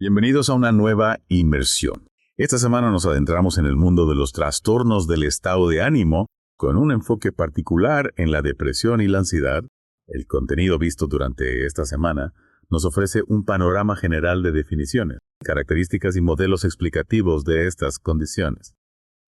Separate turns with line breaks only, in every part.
Bienvenidos a una nueva inmersión. Esta semana nos adentramos en el mundo de los trastornos del estado de ánimo, con un enfoque particular en la depresión y la ansiedad. El contenido visto durante esta semana nos ofrece un panorama general de definiciones, características y modelos explicativos de estas condiciones.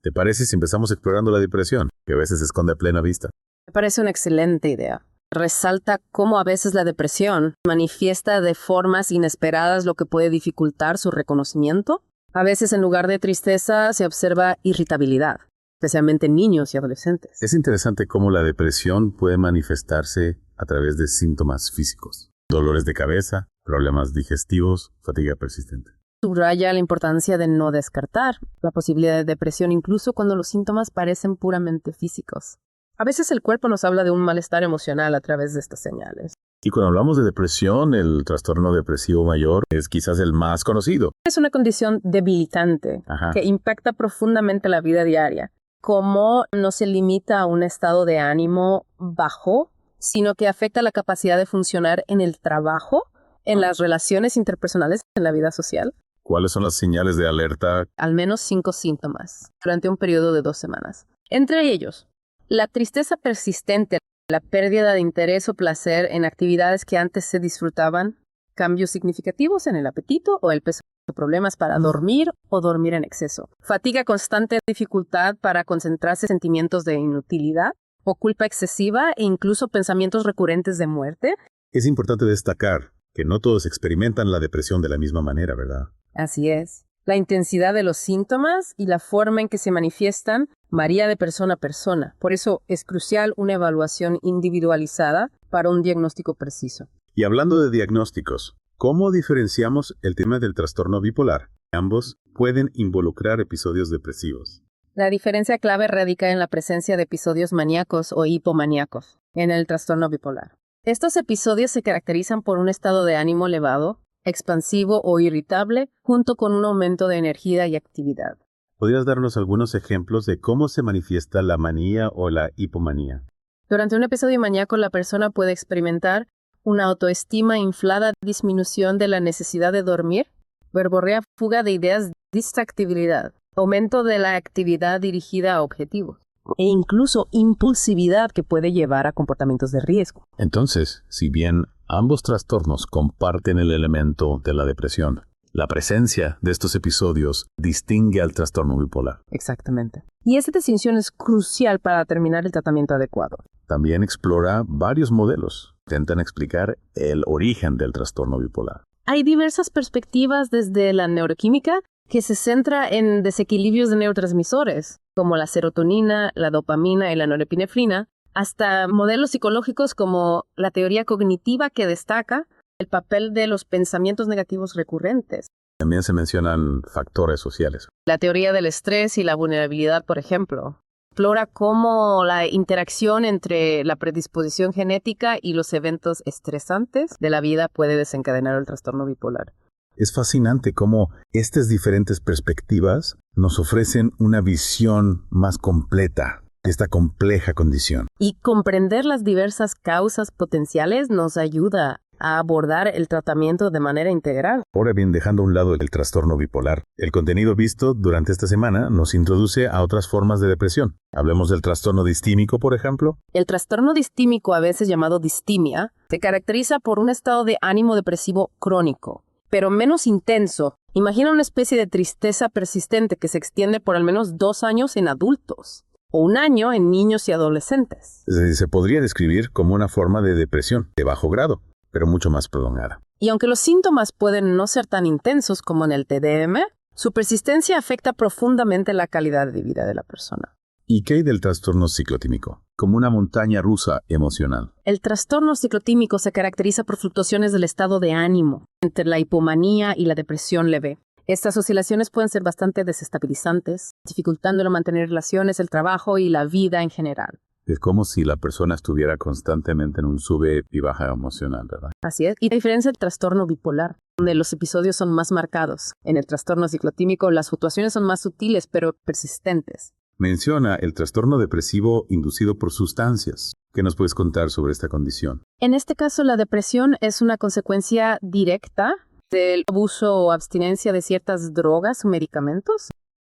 ¿Te parece si empezamos explorando la depresión, que a veces se esconde a plena vista?
Me parece una excelente idea. Resalta cómo a veces la depresión manifiesta de formas inesperadas, lo que puede dificultar su reconocimiento. A veces, en lugar de tristeza, se observa irritabilidad, especialmente en niños y adolescentes.
Es interesante cómo la depresión puede manifestarse a través de síntomas físicos. Dolores de cabeza, problemas digestivos, fatiga persistente.
Subraya la importancia de no descartar la posibilidad de depresión incluso cuando los síntomas parecen puramente físicos. A veces el cuerpo nos habla de un malestar emocional a través de estas señales.
Y cuando hablamos de depresión, el trastorno depresivo mayor es quizás el más conocido.
Es una condición debilitante que impacta profundamente la vida diaria. Como no se limita a un estado de ánimo bajo, sino que afecta la capacidad de funcionar en el trabajo, en las relaciones interpersonales, en la vida social.
¿Cuáles son las señales de alerta?
Al menos 5 síntomas durante un periodo de 2 semanas. Entre ellos, la tristeza persistente, la pérdida de interés o placer en actividades que antes se disfrutaban, cambios significativos en el apetito o el peso, problemas para dormir o dormir en exceso, fatiga constante, dificultad para concentrarse, sentimientos de inutilidad o culpa excesiva e incluso pensamientos recurrentes de muerte.
Es importante destacar que no todos experimentan la depresión de la misma manera, ¿verdad?
Así es. La intensidad de los síntomas y la forma en que se manifiestan varía de persona a persona. Por eso es crucial una evaluación individualizada para un diagnóstico preciso.
Y hablando de diagnósticos, ¿cómo diferenciamos el tema del trastorno bipolar? Ambos pueden involucrar episodios depresivos.
La diferencia clave radica en la presencia de episodios maníacos o hipomaníacos en el trastorno bipolar. Estos episodios se caracterizan por un estado de ánimo elevado, expansivo o irritable, junto con un aumento de energía y actividad.
¿Podrías darnos algunos ejemplos de cómo se manifiesta la manía o la hipomanía?
Durante un episodio maníaco, la persona puede experimentar una autoestima inflada, disminución de la necesidad de dormir, verborrea, fuga de ideas, distractibilidad, aumento de la actividad dirigida a objetivos, e incluso impulsividad que puede llevar a comportamientos de riesgo.
Entonces, si bien ambos trastornos comparten el elemento de la depresión, la presencia de estos episodios distingue al trastorno bipolar.
Exactamente. Y esta distinción es crucial para determinar el tratamiento adecuado.
También explora varios modelos. Intentan explicar el origen del trastorno bipolar.
Hay diversas perspectivas desde la neuroquímica que se centra en desequilibrios de neurotransmisores, como la serotonina, la dopamina y la norepinefrina, hasta modelos psicológicos como la teoría cognitiva que destaca el papel de los pensamientos negativos recurrentes.
También se mencionan factores sociales.
La teoría del estrés y la vulnerabilidad, por ejemplo, explora cómo la interacción entre la predisposición genética y los eventos estresantes de la vida puede desencadenar el trastorno bipolar.
Es fascinante cómo estas diferentes perspectivas nos ofrecen una visión más completa de esta compleja condición.
Y comprender las diversas causas potenciales nos ayuda a abordar el tratamiento de manera integral.
Ahora bien, dejando a un lado el trastorno bipolar, el contenido visto durante esta semana nos introduce a otras formas de depresión. Hablemos del trastorno distímico, por ejemplo.
El trastorno distímico, a veces llamado distimia, se caracteriza por un estado de ánimo depresivo crónico, pero menos intenso. Imagina una especie de tristeza persistente que se extiende por al menos 2 años en adultos, o 1 año en niños y adolescentes.
Es decir, se podría describir como una forma de depresión de bajo grado, pero mucho más prolongada.
Y aunque los síntomas pueden no ser tan intensos como en el TDM, su persistencia afecta profundamente la calidad de vida de la persona.
¿Y qué hay del trastorno ciclotímico? Como una montaña rusa emocional.
El trastorno ciclotímico se caracteriza por fluctuaciones del estado de ánimo entre la hipomanía y la depresión leve. Estas oscilaciones pueden ser bastante desestabilizantes, dificultándolo mantener relaciones, el trabajo y la vida en general.
Es como si la persona estuviera constantemente en un sube y baja emocional, ¿verdad?
Así es. Y a diferencia del trastorno bipolar, donde los episodios son más marcados, en el trastorno ciclotímico las fluctuaciones son más sutiles pero persistentes.
Menciona el trastorno depresivo inducido por sustancias. ¿Qué nos puedes contar sobre esta condición?
En este caso, la depresión es una consecuencia directa del abuso o abstinencia de ciertas drogas o medicamentos.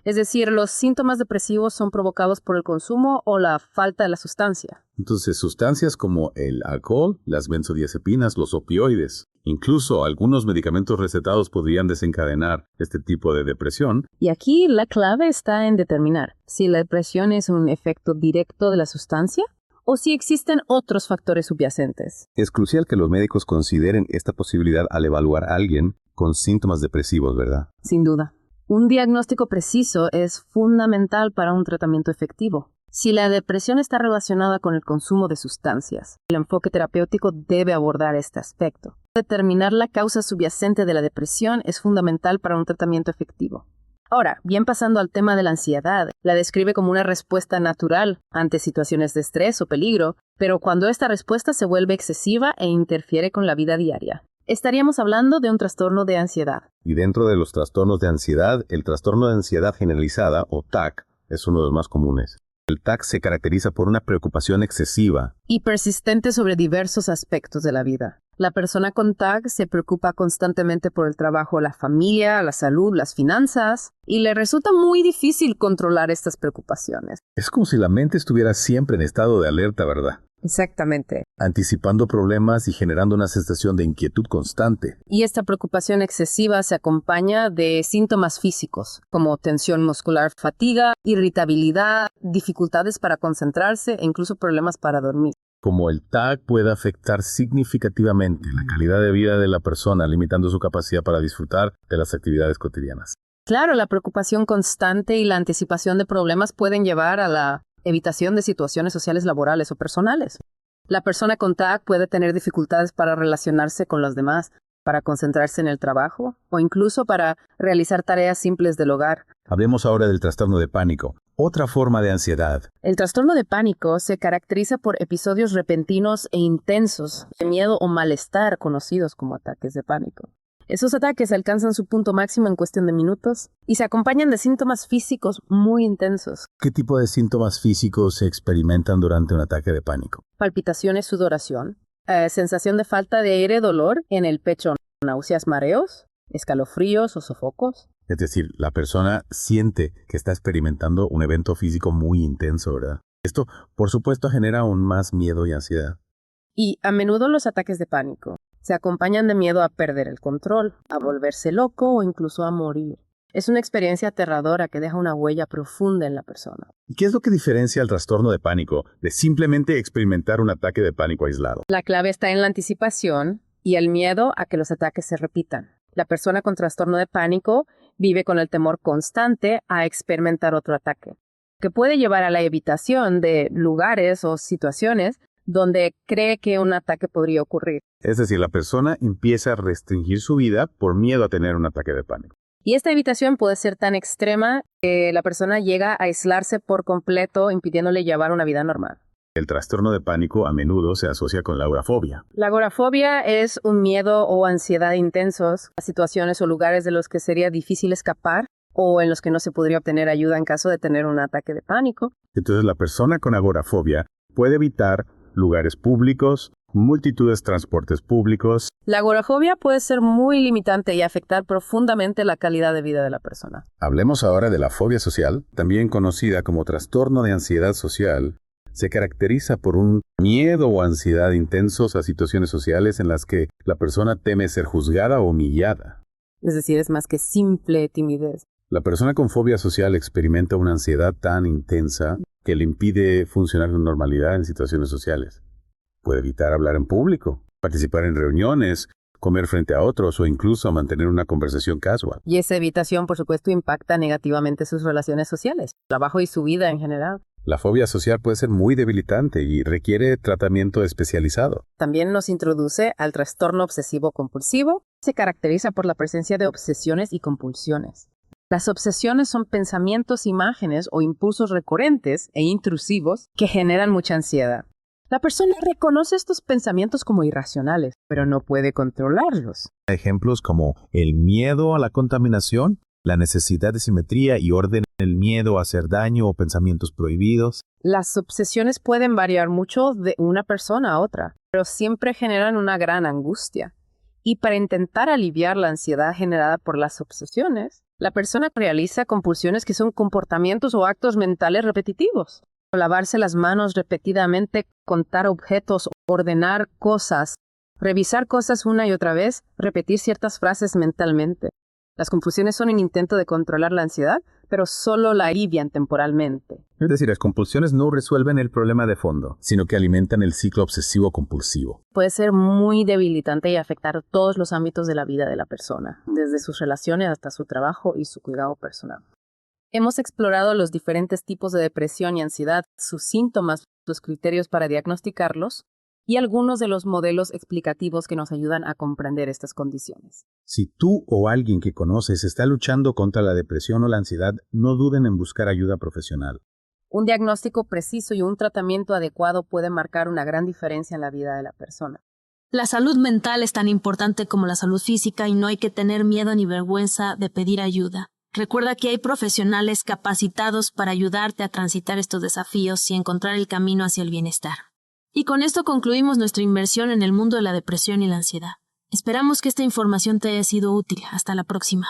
Es decir, los síntomas depresivos son provocados por el consumo o la falta de la sustancia.
Entonces, sustancias como el alcohol, las benzodiazepinas, los opioides, incluso algunos medicamentos recetados podrían desencadenar este tipo de depresión.
Y aquí la clave está en determinar si la depresión es un efecto directo de la sustancia o si existen otros factores subyacentes.
Es crucial que los médicos consideren esta posibilidad al evaluar a alguien con síntomas depresivos, ¿verdad?
Sin duda. Un diagnóstico preciso es fundamental para un tratamiento efectivo. Si la depresión está relacionada con el consumo de sustancias, el enfoque terapéutico debe abordar este aspecto. Determinar la causa subyacente de la depresión es fundamental para un tratamiento efectivo. Ahora, bien pasando al tema de la ansiedad, la describe como una respuesta natural ante situaciones de estrés o peligro, pero cuando esta respuesta se vuelve excesiva e interfiere con la vida diaria. Estaríamos hablando de un trastorno de ansiedad.
Y dentro de los trastornos de ansiedad, el trastorno de ansiedad generalizada, o TAC, es uno de los más comunes. El TAC se caracteriza por una preocupación excesiva
Y persistente sobre diversos aspectos de la vida. La persona con TAC se preocupa constantemente por el trabajo, la familia, la salud, las finanzas, y le resulta muy difícil controlar estas preocupaciones.
Es como si la mente estuviera siempre en estado de alerta, ¿verdad?
Exactamente.
Anticipando problemas y generando una sensación de inquietud constante.
Y esta preocupación excesiva se acompaña de síntomas físicos, como tensión muscular, fatiga, irritabilidad, dificultades para concentrarse e incluso problemas para dormir.
Como el TAC puede afectar significativamente la calidad de vida de la persona, limitando su capacidad para disfrutar de las actividades cotidianas.
Claro, la preocupación constante y la anticipación de problemas pueden llevar a la evitación de situaciones sociales, laborales o personales. La persona con TAC puede tener dificultades para relacionarse con los demás, para concentrarse en el trabajo o incluso para realizar tareas simples del hogar.
Hablemos ahora del trastorno de pánico, otra forma de ansiedad.
El trastorno de pánico se caracteriza por episodios repentinos e intensos de miedo o malestar conocidos como ataques de pánico. Esos ataques alcanzan su punto máximo en cuestión de minutos y se acompañan de síntomas físicos muy intensos.
¿Qué tipo de síntomas físicos se experimentan durante un ataque de pánico?
Palpitaciones, sudoración, sensación de falta de aire, dolor en el pecho, náuseas, mareos, escalofríos o sofocos.
Es decir, la persona siente que está experimentando un evento físico muy intenso, ¿verdad? Esto, por supuesto, genera aún más miedo y ansiedad.
Y a menudo los ataques de pánico se acompañan de miedo a perder el control, a volverse loco o incluso a morir. Es una experiencia aterradora que deja una huella profunda en la persona.
¿Y qué es lo que diferencia el trastorno de pánico de simplemente experimentar un ataque de pánico aislado?
La clave está en la anticipación y el miedo a que los ataques se repitan. La persona con trastorno de pánico vive con el temor constante a experimentar otro ataque, que puede llevar a la evitación de lugares o situaciones donde cree que un ataque podría ocurrir.
Es decir, la persona empieza a restringir su vida por miedo a tener un ataque de pánico.
Y esta evitación puede ser tan extrema que la persona llega a aislarse por completo, impidiéndole llevar una vida normal.
El trastorno de pánico a menudo se asocia con la agorafobia.
La agorafobia es un miedo o ansiedad intensos a situaciones o lugares de los que sería difícil escapar o en los que no se podría obtener ayuda en caso de tener un ataque de pánico.
Entonces la persona con agorafobia puede evitar lugares públicos, multitudes de transportes públicos.
La agorafobia puede ser muy limitante y afectar profundamente la calidad de vida de la persona.
Hablemos ahora de la fobia social, también conocida como trastorno de ansiedad social. Se caracteriza por un miedo o ansiedad intensos a situaciones sociales en las que la persona teme ser juzgada o humillada.
Es decir, es más que simple timidez.
La persona con fobia social experimenta una ansiedad tan intensa que le impide funcionar con normalidad en situaciones sociales. Puede evitar hablar en público, participar en reuniones, comer frente a otros o incluso mantener una conversación casual.
Y esa evitación, por supuesto, impacta negativamente sus relaciones sociales, su trabajo y su vida en general.
La fobia social puede ser muy debilitante y requiere tratamiento especializado.
También nos introduce al trastorno obsesivo-compulsivo. Se caracteriza por la presencia de obsesiones y compulsiones. Las obsesiones son pensamientos, imágenes o impulsos recurrentes e intrusivos que generan mucha ansiedad. La persona reconoce estos pensamientos como irracionales, pero no puede controlarlos.
Ejemplos como el miedo a la contaminación, la necesidad de simetría y orden, el miedo a hacer daño o pensamientos prohibidos.
Las obsesiones pueden variar mucho de una persona a otra, pero siempre generan una gran angustia. Y para intentar aliviar la ansiedad generada por las obsesiones, la persona realiza compulsiones que son comportamientos o actos mentales repetitivos. Lavarse las manos repetidamente, contar objetos, ordenar cosas, revisar cosas una y otra vez, repetir ciertas frases mentalmente. Las compulsiones son un intento de controlar la ansiedad, pero solo la alivian temporalmente.
Es decir, las compulsiones no resuelven el problema de fondo, sino que alimentan el ciclo obsesivo-compulsivo.
Puede ser muy debilitante y afectar todos los ámbitos de la vida de la persona, desde sus relaciones hasta su trabajo y su cuidado personal. Hemos explorado los diferentes tipos de depresión y ansiedad, sus síntomas, los criterios para diagnosticarlos y algunos de los modelos explicativos que nos ayudan a comprender estas condiciones.
Si tú o alguien que conoces está luchando contra la depresión o la ansiedad, no duden en buscar ayuda profesional.
Un diagnóstico preciso y un tratamiento adecuado puede marcar una gran diferencia en la vida de la persona.
La salud mental es tan importante como la salud física y no hay que tener miedo ni vergüenza de pedir ayuda. Recuerda que hay profesionales capacitados para ayudarte a transitar estos desafíos y encontrar el camino hacia el bienestar. Y con esto concluimos nuestra inmersión en el mundo de la depresión y la ansiedad. Esperamos que esta información te haya sido útil. Hasta la próxima.